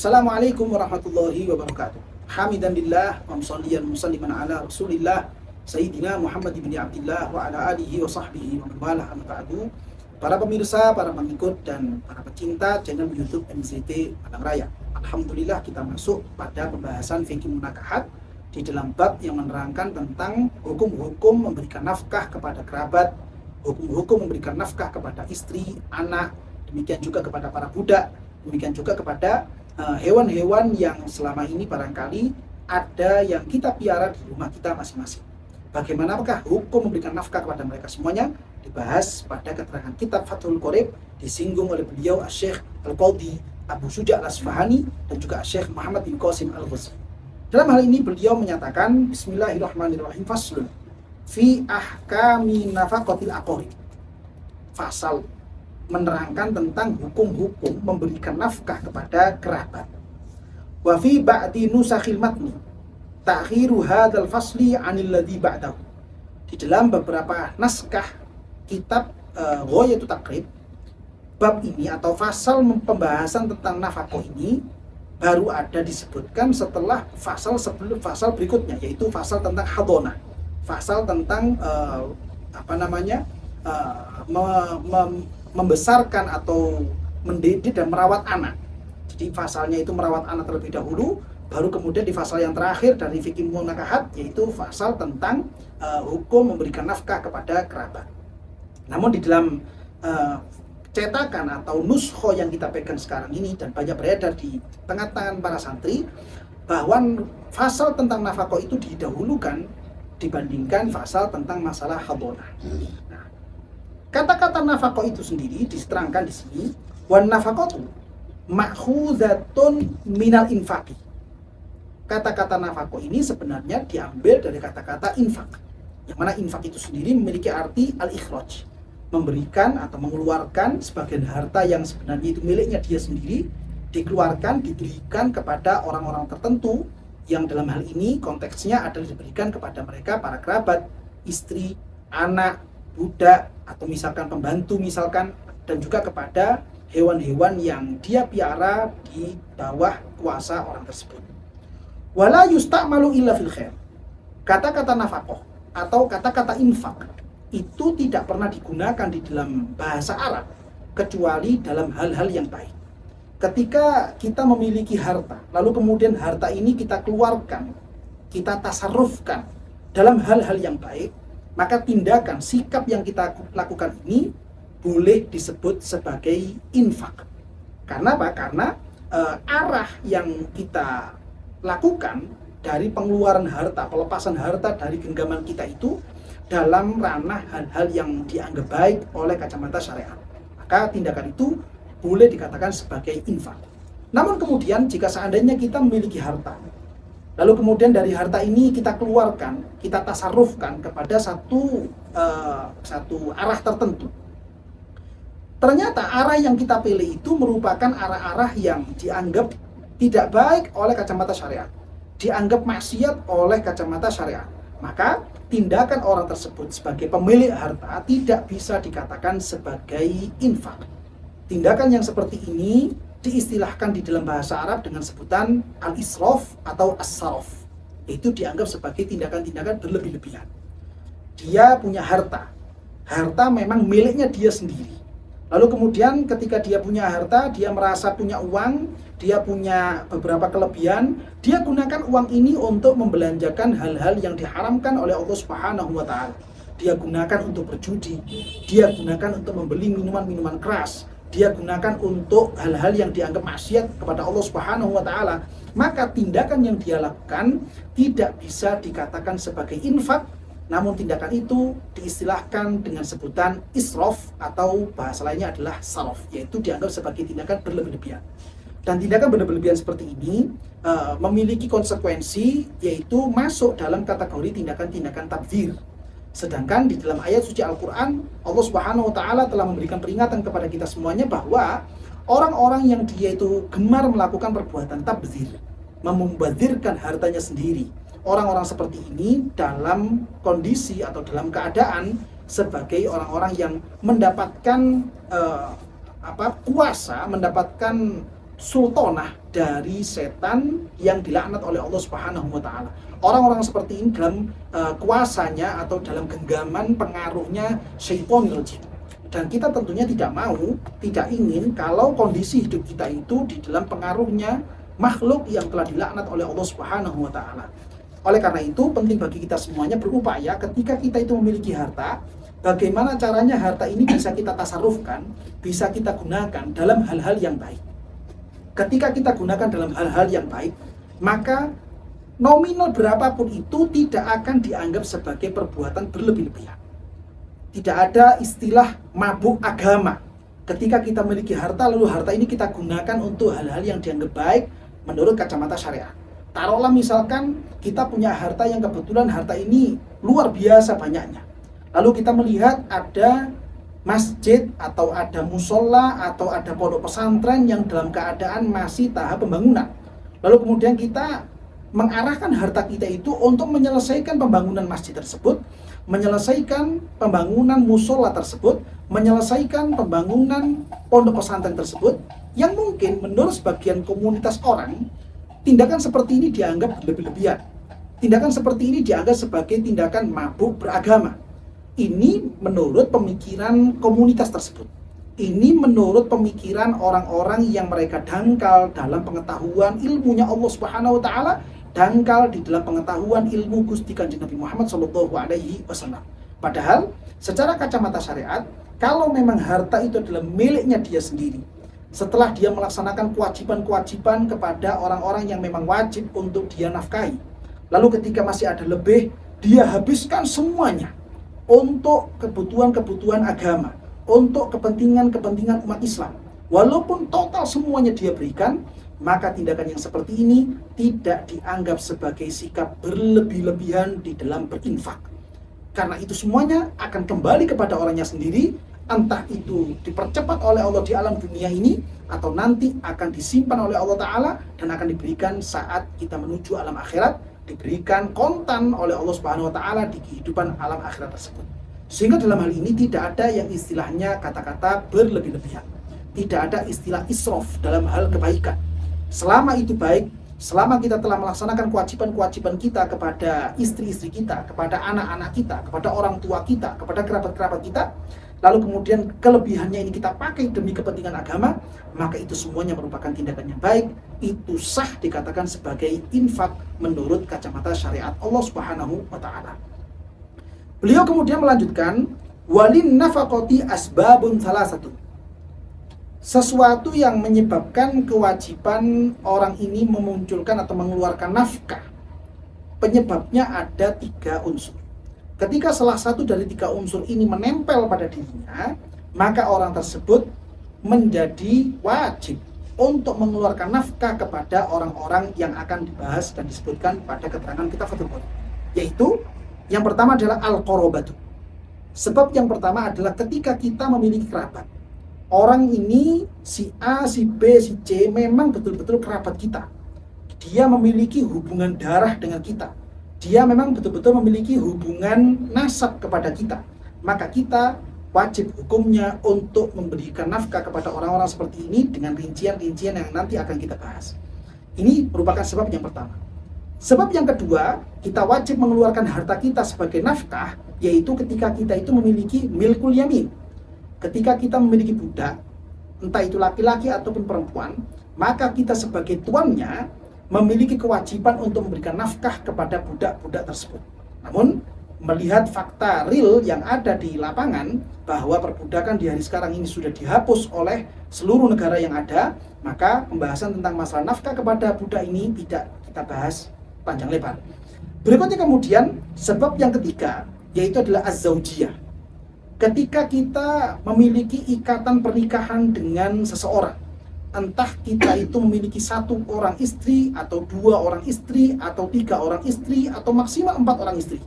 Assalamualaikum warahmatullahi wabarakatuh. Hamidan lillah wa musalliyan musalliman ala Rasulillah Sayyidina Muhammad ibn Abdillah wa ala alihi wa sahbihi wa man walah amma ba'du. Para pemirsa, para pengikut dan para pecinta channel YouTube MZT Padang Raya. Alhamdulillah kita masuk pada pembahasan fikih munakahat di dalam bab yang menerangkan tentang hukum-hukum memberikan nafkah kepada kerabat, hukum-hukum memberikan nafkah kepada istri, anak, demikian juga kepada para budak, demikian juga kepada hewan-hewan yang selama ini barangkali ada yang kita piara di rumah kita masing-masing. Bagaimanakah hukum memberikan nafkah kepada mereka semuanya? Dibahas pada keterangan kitab Fathul Qorib, disinggung oleh beliau Syekh Al-Qadhi Abu Syuja' Al-Asfahani dan juga Syekh Muhammad bin Qasim Al-Ghazi. Dalam hal ini beliau menyatakan Bismillahirrahmanirrahim, faslun fi ahkami nafaqatil aqarib. Fasal menerangkan tentang hukum-hukum memberikan nafkah kepada kerabat. Wa fi ba'di nusakhil matni ta'khiru hadzal fasli 'anil ladzi ba'dahu. Di dalam beberapa naskah kitab Ghayatul Taqrib, bab ini atau fasal pembahasan tentang nafkah ini baru ada disebutkan setelah sebelum fasal berikutnya, yaitu fasal tentang hadonah, fasal tentang membesarkan atau mendidik dan merawat anak. Jadi fasalnya itu merawat anak terlebih dahulu, baru kemudian di fasal yang terakhir dari fikih munakahat yaitu fasal tentang hukum memberikan nafkah kepada kerabat. Namun di dalam cetakan atau nuskho yang kita pegang sekarang ini dan banyak beredar di tengah-tengah para santri, bahwa fasal tentang nafkah itu didahulukan dibandingkan fasal tentang masalah hadonah. Kata-kata nafkah itu sendiri diterangkan di sini, wan nafaqatu ma'khuzatun minal infaqi. Kata-kata nafkah ini sebenarnya diambil dari kata-kata infak. Yang mana infak itu sendiri memiliki arti al-ikhraj, memberikan atau mengeluarkan sebagian harta yang sebenarnya itu miliknya dia sendiri, dikeluarkan, diberikan kepada orang-orang tertentu yang dalam hal ini konteksnya adalah diberikan kepada mereka para kerabat, istri, anak, budak, atau misalkan pembantu misalkan, dan juga kepada hewan-hewan yang dia piara di bawah kuasa orang tersebut. Wala yusta'malu illa fil khair. Kata-kata nafaqah atau kata-kata infak itu tidak pernah digunakan di dalam bahasa Arab kecuali dalam hal-hal yang baik. Ketika kita memiliki harta, lalu kemudian harta ini kita keluarkan, kita tasarrufkan dalam hal-hal yang baik, maka tindakan, sikap yang kita lakukan ini boleh disebut sebagai infak. Karena apa? Karena arah yang kita lakukan dari pengeluaran harta, pelepasan harta dari genggaman kita itu dalam ranah hal-hal yang dianggap baik oleh kacamata syariat. Maka tindakan itu boleh dikatakan sebagai infak. Namun kemudian jika seandainya kita memiliki harta, lalu kemudian dari harta ini kita keluarkan, kita tasarrufkan kepada satu arah tertentu. Ternyata arah yang kita pilih itu merupakan arah-arah yang dianggap tidak baik oleh kacamata syariat, dianggap maksiat oleh kacamata syariat. Maka tindakan orang tersebut sebagai pemilik harta tidak bisa dikatakan sebagai infak. Tindakan yang seperti ini diistilahkan di dalam bahasa Arab dengan sebutan al-israf atau as-saraf. Itu dianggap sebagai tindakan-tindakan berlebih-lebihan. Dia punya harta. Harta memang miliknya dia sendiri. Lalu kemudian ketika dia punya harta, dia merasa punya uang, dia punya beberapa kelebihan, dia gunakan uang ini untuk membelanjakan hal-hal yang diharamkan oleh Allah Subhanahu wa taala. Dia gunakan untuk berjudi, dia gunakan untuk membeli minuman-minuman keras, dia gunakan untuk hal-hal yang dianggap maksiat kepada Allah Subhanahu wa taala. Maka tindakan yang dia lakukan tidak bisa dikatakan sebagai infak, namun tindakan itu diistilahkan dengan sebutan israf atau bahasa lainnya adalah saraf, yaitu dianggap sebagai tindakan berlebih-lebihan. Dan tindakan berlebih-lebihan seperti ini memiliki konsekuensi, yaitu masuk dalam kategori tindakan-tindakan tabdzir. Sedangkan di dalam ayat suci Al-Quran, Allah Subhanahu wa taala telah memberikan peringatan kepada kita semuanya bahwa orang-orang yang dia itu gemar melakukan perbuatan tabdzir, membazirkan hartanya sendiri, orang-orang seperti ini dalam kondisi atau dalam keadaan sebagai orang-orang yang mendapatkan kuasa, mendapatkan sultanah dari setan yang dilaknat oleh Allah Subhanahu wa taala. Orang-orang seperti ini dalam kuasanya atau dalam genggaman pengaruhnya syaitonil jin. Dan kita tentunya tidak mau, tidak ingin kalau kondisi hidup kita itu di dalam pengaruhnya makhluk yang telah dilaknat oleh Allah Subhanahu wa taala. Oleh karena itu penting bagi kita semuanya berupaya ketika kita itu memiliki harta, bagaimana caranya harta ini bisa kita tasarrufkan, bisa kita gunakan dalam hal-hal yang baik. Ketika kita gunakan dalam hal-hal yang baik, maka nominal berapapun itu tidak akan dianggap sebagai perbuatan berlebih-lebihan. Tidak ada istilah mabuk agama. Ketika kita memiliki harta, lalu harta ini kita gunakan untuk hal-hal yang dianggap baik menurut kacamata syariat. Taruhlah misalkan kita punya harta yang kebetulan harta ini luar biasa banyaknya. Lalu kita melihat ada masjid atau ada musola atau ada pondok pesantren yang dalam keadaan masih tahap pembangunan. Lalu kemudian kita mengarahkan harta kita itu untuk menyelesaikan pembangunan masjid tersebut, menyelesaikan pembangunan musola tersebut, menyelesaikan pembangunan pondok pesantren tersebut, yang mungkin menurut sebagian komunitas orang, tindakan seperti ini dianggap berlebih-lebihan. Tindakan seperti ini dianggap sebagai tindakan mabuk beragama. Ini menurut pemikiran komunitas tersebut. Ini menurut pemikiran orang-orang yang mereka dangkal dalam pengetahuan ilmunya Allah Subhanahu wa taala, dangkal di dalam pengetahuan ilmu Gusti Kanjeng Nabi Muhammad sallallahu alaihi wasallam. Padahal secara kacamata syariat, kalau memang harta itu adalah miliknya dia sendiri, setelah dia melaksanakan kewajiban-kewajiban kepada orang-orang yang memang wajib untuk dia nafkahi, lalu ketika masih ada lebih, dia habiskan semuanya untuk kebutuhan-kebutuhan agama, untuk kepentingan-kepentingan umat Islam. Walaupun total semuanya dia berikan, maka tindakan yang seperti ini tidak dianggap sebagai sikap berlebih-lebihan di dalam berinfak. Karena itu semuanya akan kembali kepada orangnya sendiri, entah itu dipercepat oleh Allah di alam dunia ini, atau nanti akan disimpan oleh Allah Ta'ala dan akan diberikan saat kita menuju alam akhirat, diberikan kontan oleh Allah Subhanahu wa taala di kehidupan alam akhirat tersebut. Sehingga dalam hal ini tidak ada yang istilahnya kata-kata berlebih-lebihan. Tidak ada istilah israf dalam hal kebaikan. Selama itu baik, selama kita telah melaksanakan kewajiban-kewajiban kita kepada istri-istri kita, kepada anak-anak kita, kepada orang tua kita, kepada kerabat-kerabat kita, lalu kemudian kelebihannya ini kita pakai demi kepentingan agama, maka itu semuanya merupakan tindakan yang baik. Itu sah dikatakan sebagai infak menurut kacamata syariat Allah Subhanahu wa taala. Beliau kemudian melanjutkan, walin nafaqati asbabun salasatu. Sesuatu yang menyebabkan kewajiban orang ini memunculkan atau mengeluarkan nafkah, penyebabnya ada 3 unsur. Ketika salah satu dari 3 unsur ini menempel pada dirinya, maka orang tersebut menjadi wajib untuk mengeluarkan nafkah kepada orang-orang yang akan dibahas dan disebutkan pada keterangan kitab Fathul Bari. Yaitu, yang pertama adalah al-qarabatu. Sebab yang pertama adalah ketika kita memiliki kerabat. Orang ini, si A, si B, si C, memang betul-betul kerabat kita. Dia memiliki hubungan darah dengan kita. Dia memang betul-betul memiliki hubungan nasab kepada kita. Maka kita wajib hukumnya untuk memberikan nafkah kepada orang-orang seperti ini dengan rincian-rincian yang nanti akan kita bahas. Ini merupakan sebab yang pertama. Sebab yang kedua, kita wajib mengeluarkan harta kita sebagai nafkah, yaitu ketika kita itu memiliki milkul yamin. Ketika kita memiliki budak, entah itu laki-laki ataupun perempuan, maka kita sebagai tuannya memiliki kewajiban untuk memberikan nafkah kepada budak-budak tersebut. Namun, melihat fakta real yang ada di lapangan, bahwa perbudakan di hari sekarang ini sudah dihapus oleh seluruh negara yang ada, maka pembahasan tentang masalah nafkah kepada budak ini tidak kita bahas panjang lebar. Berikutnya kemudian, sebab yang ketiga, yaitu adalah az-zaujiyah. Ketika kita memiliki ikatan pernikahan dengan seseorang, entah kita itu memiliki 1 orang istri, atau 2 orang istri, atau 3 orang istri, atau maksimal 4 orang istri.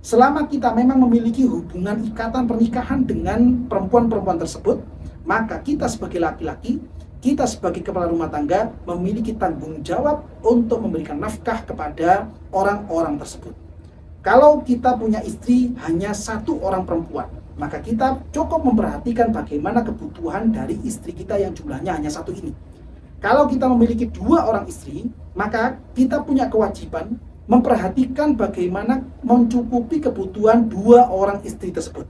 Selama kita memang memiliki hubungan ikatan pernikahan dengan perempuan-perempuan tersebut, maka kita sebagai laki-laki, kita sebagai kepala rumah tangga memiliki tanggung jawab untuk memberikan nafkah kepada orang-orang tersebut. Kalau kita punya istri hanya 1 orang perempuan, maka kita cukup memperhatikan bagaimana kebutuhan dari istri kita yang jumlahnya hanya 1 ini. Kalau kita memiliki 2 orang istri, maka kita punya kewajiban memperhatikan bagaimana mencukupi kebutuhan 2 orang istri tersebut.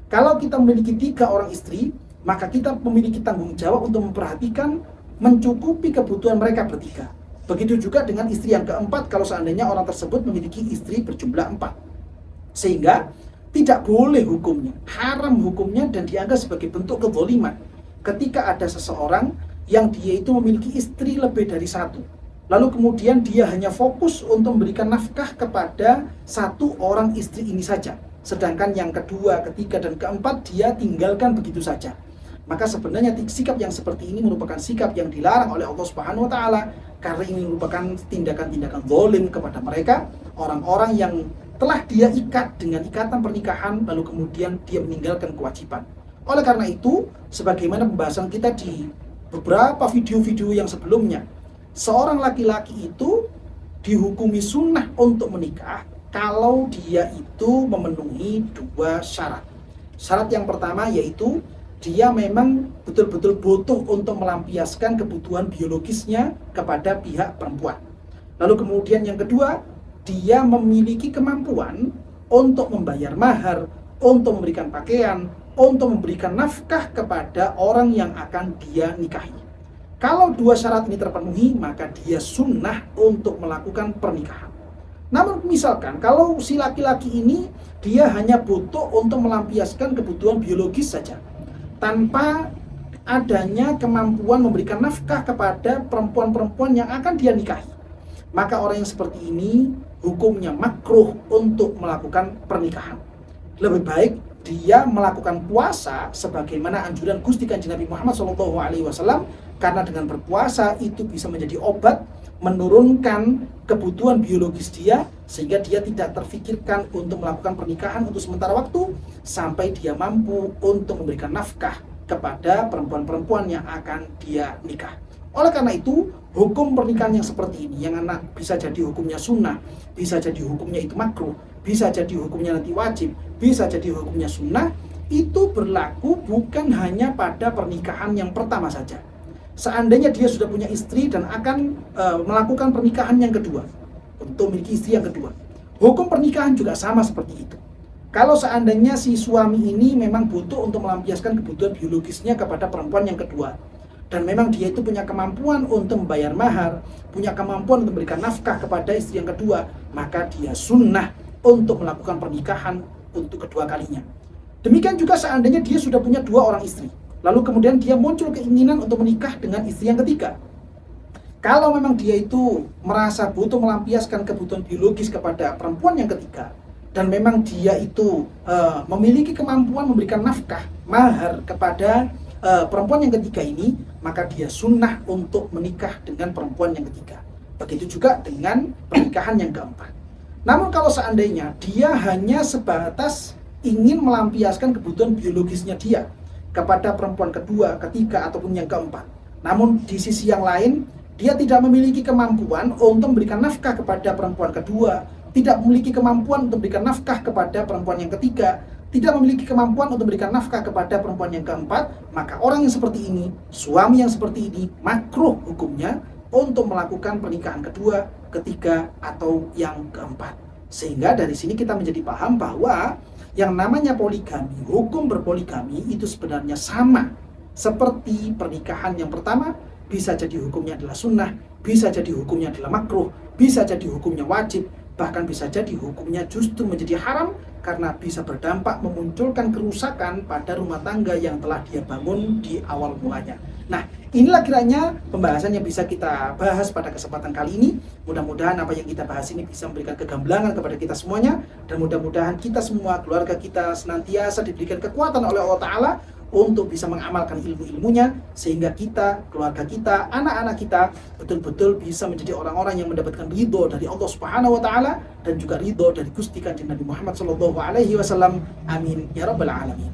Kalau kita memiliki 3 orang istri, maka kita memiliki tanggung jawab untuk memperhatikan mencukupi kebutuhan mereka bertiga. Begitu juga dengan istri yang keempat kalau seandainya orang tersebut memiliki istri berjumlah 4. Sehingga tidak boleh hukumnya, haram hukumnya dan dianggap sebagai bentuk kezaliman ketika ada seseorang yang dia itu memiliki istri lebih dari 1. Lalu kemudian dia hanya fokus untuk memberikan nafkah kepada 1 orang istri ini saja. Sedangkan yang kedua, ketiga, dan keempat dia tinggalkan begitu saja. Maka sebenarnya sikap yang seperti ini merupakan sikap yang dilarang oleh Allah Subhanahu wa taala, karena ini merupakan tindakan-tindakan zalim kepada mereka, orang-orang yang telah dia ikat dengan ikatan pernikahan lalu kemudian dia meninggalkan kewajiban. Oleh karena itu, sebagaimana pembahasan kita di beberapa video-video yang sebelumnya, seorang laki-laki itu dihukumi sunnah untuk menikah kalau dia itu memenuhi 2 syarat. Syarat yang pertama yaitu dia memang betul-betul butuh untuk melampiaskan kebutuhan biologisnya kepada pihak perempuan. Lalu kemudian yang kedua, dia memiliki kemampuan untuk membayar mahar, untuk memberikan pakaian, untuk memberikan nafkah kepada orang yang akan dia nikahi. Kalau 2 syarat ini terpenuhi, maka dia sunnah untuk melakukan pernikahan. Namun misalkan kalau si laki-laki ini dia hanya butuh untuk melampiaskan kebutuhan biologis saja, tanpa adanya kemampuan memberikan nafkah kepada perempuan-perempuan yang akan dia nikahi, maka orang yang seperti ini hukumnya makruh untuk melakukan pernikahan. Lebih baik dia melakukan puasa sebagaimana anjuran Gusti Kanjeng Nabi Muhammad SAW, karena dengan berpuasa itu bisa menjadi obat menurunkan kebutuhan biologis dia, sehingga dia tidak terfikirkan untuk melakukan pernikahan untuk sementara waktu sampai dia mampu untuk memberikan nafkah kepada perempuan-perempuan yang akan dia nikah. Oleh karena itu, hukum pernikahan yang seperti ini, yang anak bisa jadi hukumnya sunnah, bisa jadi hukumnya itu makruh, bisa jadi hukumnya nanti wajib, bisa jadi hukumnya sunnah, itu berlaku bukan hanya pada pernikahan yang pertama saja. Seandainya dia sudah punya istri dan akan melakukan pernikahan yang kedua, untuk memiliki istri yang kedua, hukum pernikahan juga sama seperti itu. Kalau seandainya si suami ini memang butuh untuk melampiaskan kebutuhan biologisnya kepada perempuan yang kedua, dan memang dia itu punya kemampuan untuk membayar mahar, punya kemampuan untuk memberikan nafkah kepada istri yang kedua, maka dia sunnah untuk melakukan pernikahan untuk kedua kalinya. Demikian juga seandainya dia sudah punya 2 orang istri, lalu kemudian dia muncul keinginan untuk menikah dengan istri yang ketiga. Kalau memang dia itu merasa butuh melampiaskan kebutuhan biologis kepada perempuan yang ketiga, dan memang dia itu memiliki kemampuan memberikan nafkah, mahar kepada perempuan yang ketiga ini, maka dia sunnah untuk menikah dengan perempuan yang ketiga. Begitu juga dengan pernikahan yang keempat. Namun kalau seandainya dia hanya sebatas ingin melampiaskan kebutuhan biologisnya dia kepada perempuan kedua, ketiga, ataupun yang keempat, namun di sisi yang lain dia tidak memiliki kemampuan untuk memberikan nafkah kepada perempuan kedua, tidak memiliki kemampuan untuk memberikan nafkah kepada perempuan yang ketiga, tidak memiliki kemampuan untuk memberikan nafkah kepada perempuan yang keempat, maka orang yang seperti ini, suami yang seperti ini, makruh hukumnya untuk melakukan pernikahan kedua, ketiga, atau yang keempat. Sehingga dari sini kita menjadi paham bahwa yang namanya poligami, hukum berpoligami itu sebenarnya sama seperti pernikahan yang pertama, bisa jadi hukumnya adalah sunnah, bisa jadi hukumnya adalah makruh, bisa jadi hukumnya wajib, bahkan bisa jadi hukumnya justru menjadi haram karena bisa berdampak memunculkan kerusakan pada rumah tangga yang telah dia bangun di awal mulanya. Nah, inilah kiranya pembahasan yang bisa kita bahas pada kesempatan kali ini. Mudah-mudahan apa yang kita bahas ini bisa memberikan kegamblangan kepada kita semuanya, dan mudah-mudahan kita semua, keluarga kita senantiasa diberikan kekuatan oleh Allah Ta'ala untuk bisa mengamalkan ilmu-ilmunya, sehingga kita, keluarga kita, anak-anak kita betul-betul bisa menjadi orang-orang yang mendapatkan ridho dari Allah Subhanahu wa Ta'ala dan juga ridho dari Gusti Kanjeng Nabi Muhammad SAW. Amin ya rabbal alamin.